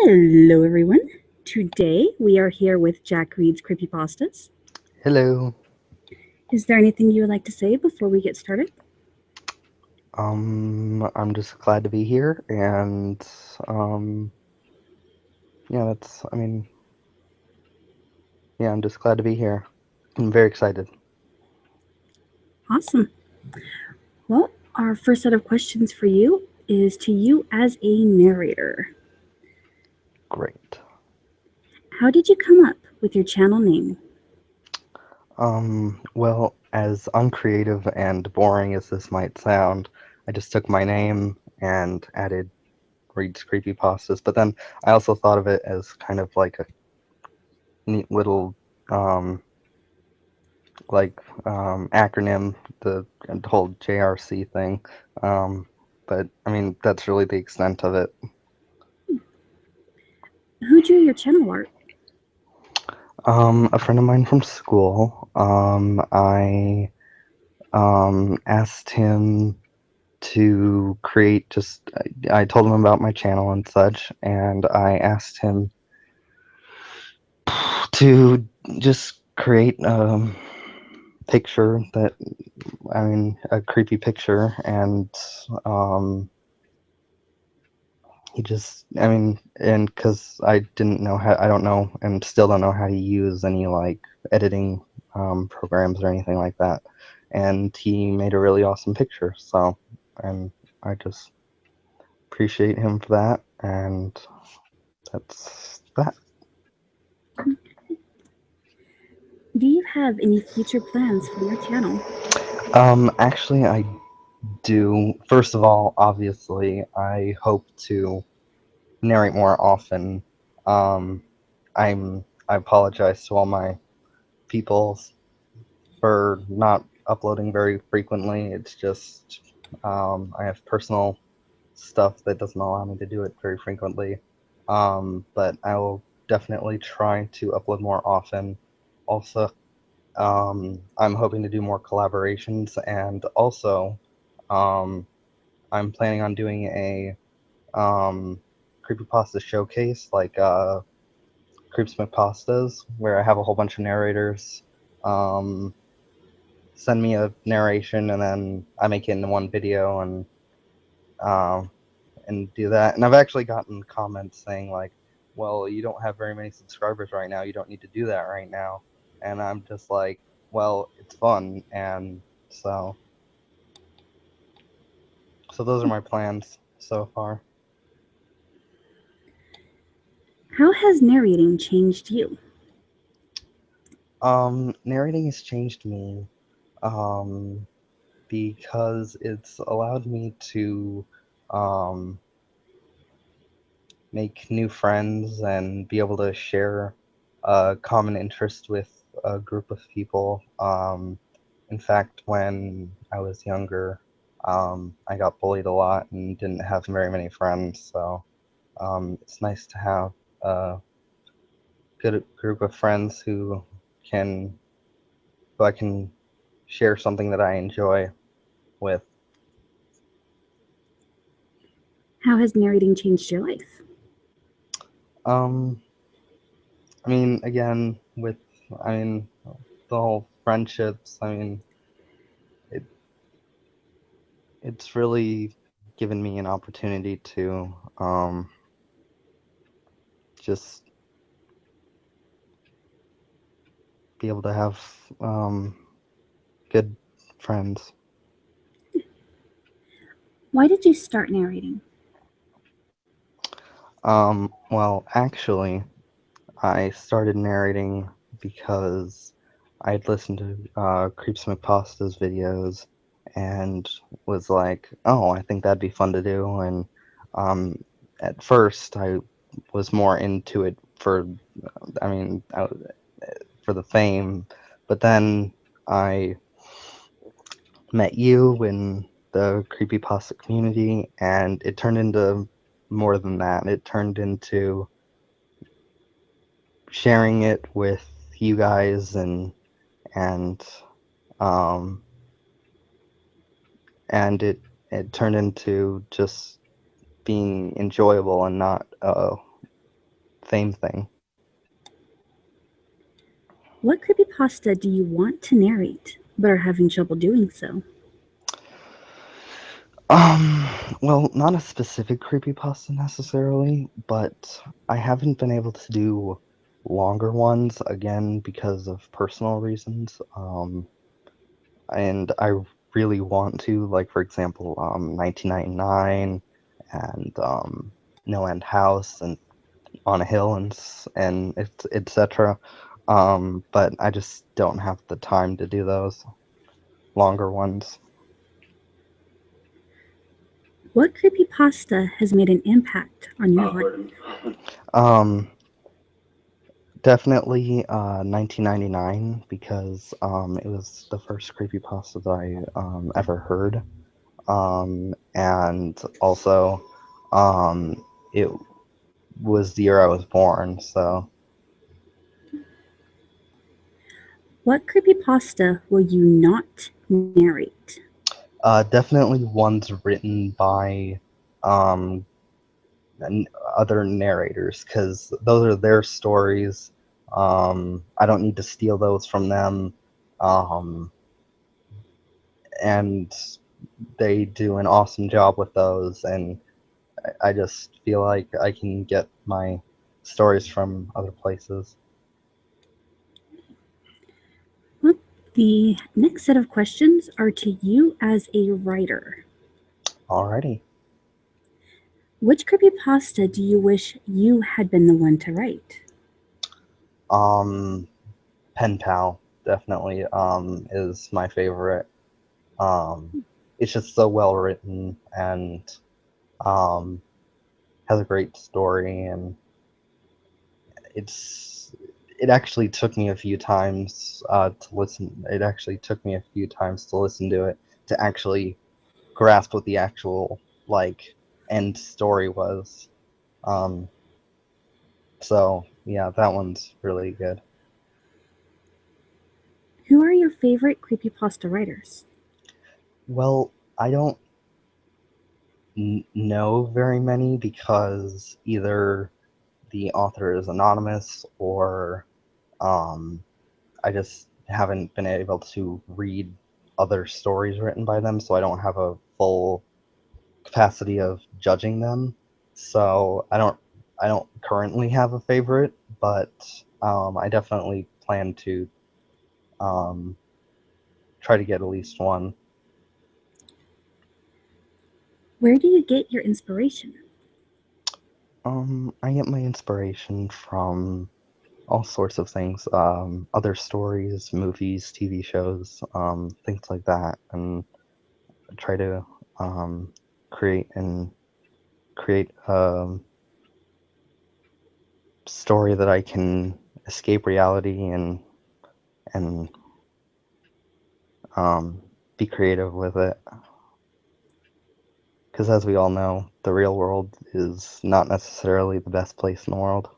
Hello, everyone. Today we are here with Jack Reed's Creepypastas. Hello. Is there anything you would like to say before we get started? I'm just glad to be here, and um, yeah, I'm just glad to be here. I'm very excited. Awesome. Well, our first set of questions for you is to you as a narrator. Great. How did you come up with your channel name? Well, as uncreative and boring as this might sound, I just took my name and added Reed's Creepypastas, but then I also thought of it as kind of like a neat little um, acronym, the whole JRC thing. Um, but I mean, that's really the extent of it. Who drew your channel art? A friend of mine from school. I asked him to create just. I told him about my channel and such, and I asked him to just create a picture that, a creepy picture, and he just, and because I didn't know how, I don't know, and still don't know how to use any like editing programs or anything like that. And he made a really awesome picture. So, and I just appreciate him for that. And that's that. Do you have any future plans for your channel? Actually, I do. First of all, obviously, I hope to narrate more often. Um, I apologize to all my people for not uploading very frequently. It's just I have personal stuff that doesn't allow me to do it very frequently. But I will definitely try to upload more often. Also, I'm hoping to do more collaborations, and also um, I'm planning on doing a creepypasta showcase, like Creepypastas, where I have a whole bunch of narrators. Um, Send me a narration and then I make it into one video um, and do that. And I've actually gotten comments saying like, "Well, you don't have very many subscribers right now. You don't need to do that right now." And I'm just like, "Well, it's fun." And so, so those are my plans so far. How has narrating changed you? Narrating has changed me um, because it's allowed me to um, make new friends and be able to share a common interest with a group of people. In fact, when I was younger, I got bullied a lot and didn't have very many friends. So it's nice to have a good group of friends can who I can share something that I enjoy with. How has narrating changed your life? Um, Again, with I mean the whole friendships. It it's really given me an opportunity to just be able to have um, good friends. Why did you start narrating? Well, actually, I started narrating because I'd listened to Creepypasta's videos and was like, oh, I think that'd be fun to do. And um, at first, I was more into it I mean, I, for the fame, but then I met you in the creepypasta community, and it turned into more than that. It turned into sharing it with you guys, and um and it turned into just being enjoyable and not same thing. What creepypasta do you want to narrate, but are having trouble doing so? Um, well, not a specific creepypasta necessarily, but I haven't been able to do longer ones again because of personal reasons. And I really want to, like for example, 1999 and No End House and On a Hill and etc. But I just don't have the time to do those longer ones. What creepypasta has made an impact on your life? Um, Definitely 1999 because it was the first creepypasta that I ever heard. And also it was the year I was born, so What creepypasta will you not narrate? definitely ones written by um, other narrators because those are their stories. I don't need to steal those from them. Um, and they do an awesome job with those, and I just feel like I can get my stories from other places. Well, the next set of questions are to you as a writer. Alrighty. Which creepypasta do you wish you had been the one to write? Um, Pen Pal definitely is my favorite. Um, it's just so well written and um, has a great story, and it's it actually took me a few times to listen. It actually took me a few times to listen to it to actually grasp what the actual like end story was. Um, so yeah, that one's really good. Who are your favorite creepypasta writers? Well, I don't know very many because either the author is anonymous or um, I just haven't been able to read other stories written by them, so I don't have a full capacity of judging them. So I don't currently have a favorite, but I definitely plan to um, try to get at least one. Where do you get your inspiration? I get my inspiration from all sorts of things, other stories, movies, TV shows, things like that, and try to um, create and create a story that I can escape reality and um, be creative with it. Because as we all know, the real world is not necessarily the best place in the world.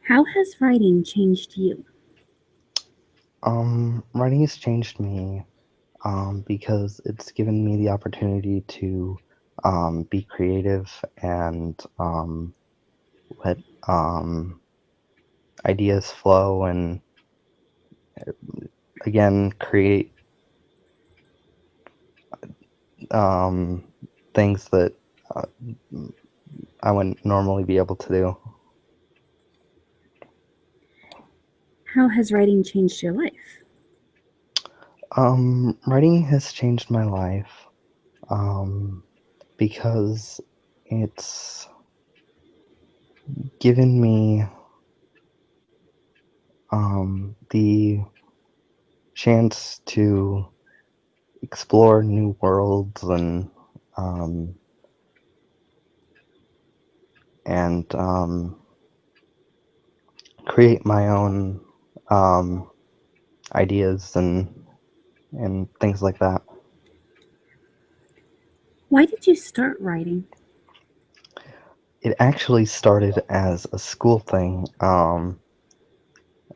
How has writing changed you? Writing has changed me because it's given me the opportunity to be creative and let ideas flow and again create um, things that uh, I wouldn't normally be able to do. How has writing changed your life? Writing has changed my life um, because it's given me the chance to explore new worlds um, and create my own um, ideas and things like that. Why did you start writing? It actually started as a school thing.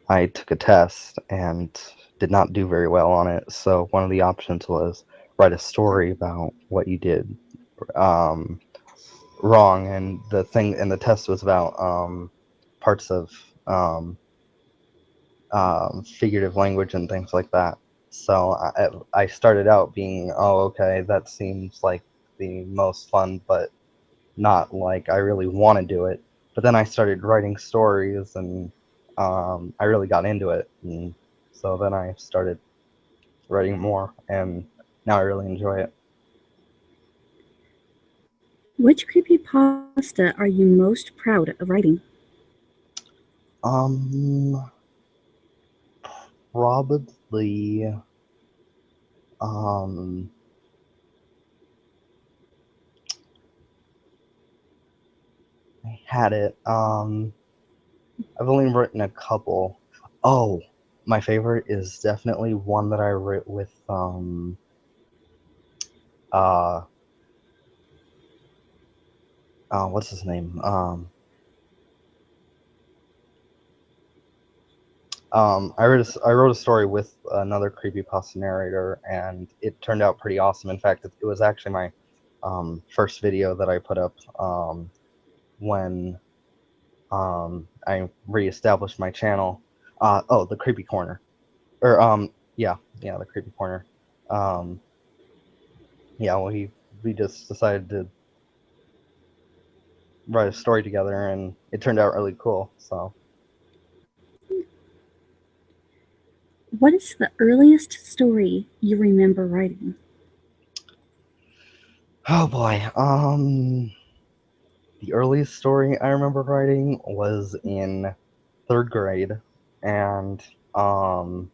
I took a test and did not do very well on it, so one of the options was write a story about what you did. Um, wrong, and the test was about parts of um, figurative language and things like that. So I started out being, oh, okay, that seems like the most fun, but not like I really want to do it. But then I started writing stories, and I really got into it, and so then I started writing more, and now I really enjoy it. Which creepypasta are you most proud of writing? Um, Probably, um, I had it. I've only written a couple. Oh, my favorite is definitely one that I wrote with uh what's his name? I wrote a story with another creepypasta narrator, and it turned out pretty awesome. In fact, it was actually my first video that I put up when I reestablished my channel. Oh, the Creepy Corner, or yeah, the Creepy Corner. Um, yeah, well, we just decided to write a story together, and it turned out really cool. So, What is the earliest story you remember writing? oh boy, the earliest story I remember writing was in third grade, and um,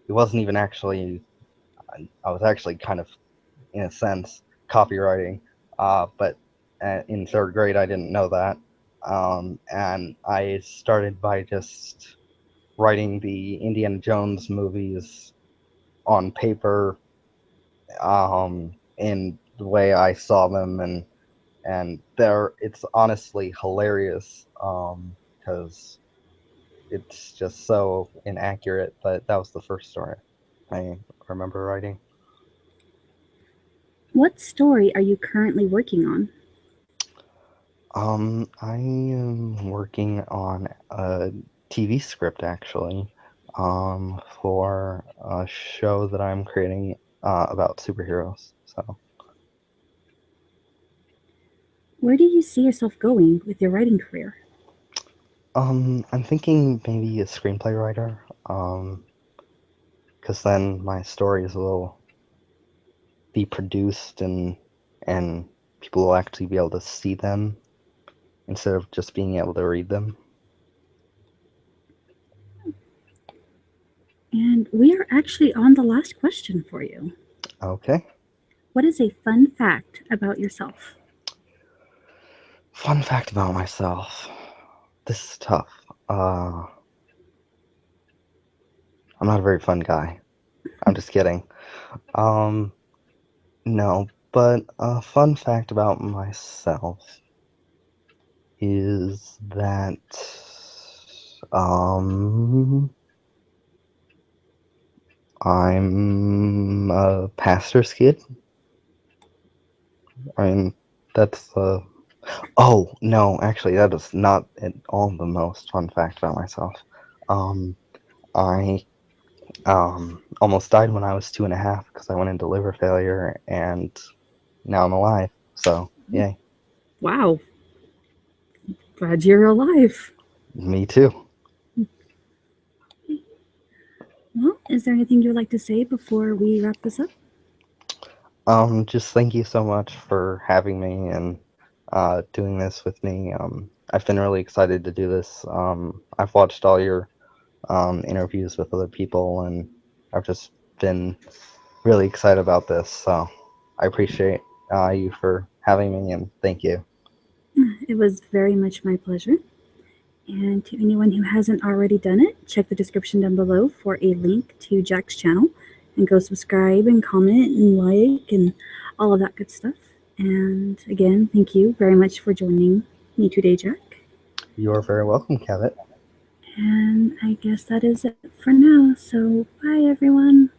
it wasn't even actually. I was actually kind of, in a sense, copywriting, but in third grade I didn't know that, and I started by just writing the Indiana Jones movies on paper, in the way I saw them, and it's honestly hilarious, because it's just so inaccurate. But that was the first story I remember writing. What story are you currently working on? I am working on a TV script actually, for a show that I'm creating about superheroes. So, Where do you see yourself going with your writing career? I'm thinking maybe a screenplay writer, because then my stories will be produced, and people will actually be able to see them instead of just being able to read them. And we are actually on the last question for you. Okay. What is a fun fact about yourself? Fun fact about myself. This is tough. I'm not a very fun guy. I'm just kidding. Um, no, but a fun fact about myself is that um I'm a pastor's kid. I mean, that's oh no, actually that is not at all the most fun fact about myself. Um, I almost died when I was 2.5 because I went into liver failure, and now I'm alive. So yay, Wow, glad you're alive. me too. Well, is there anything you would like to say before we wrap this up? Just thank you so much for having me and doing this with me. I've been really excited to do this. I've watched all your interviews with other people, and I've just been really excited about this. So I appreciate you for having me, and thank you. It was very much my pleasure. And to anyone who hasn't already done it, check the description down below for a link to Jack's channel and go subscribe and comment and like and all of that good stuff. And again, thank you very much for joining me today, Jack. You're very welcome, Kevin. And I guess that is it for now. So, bye everyone.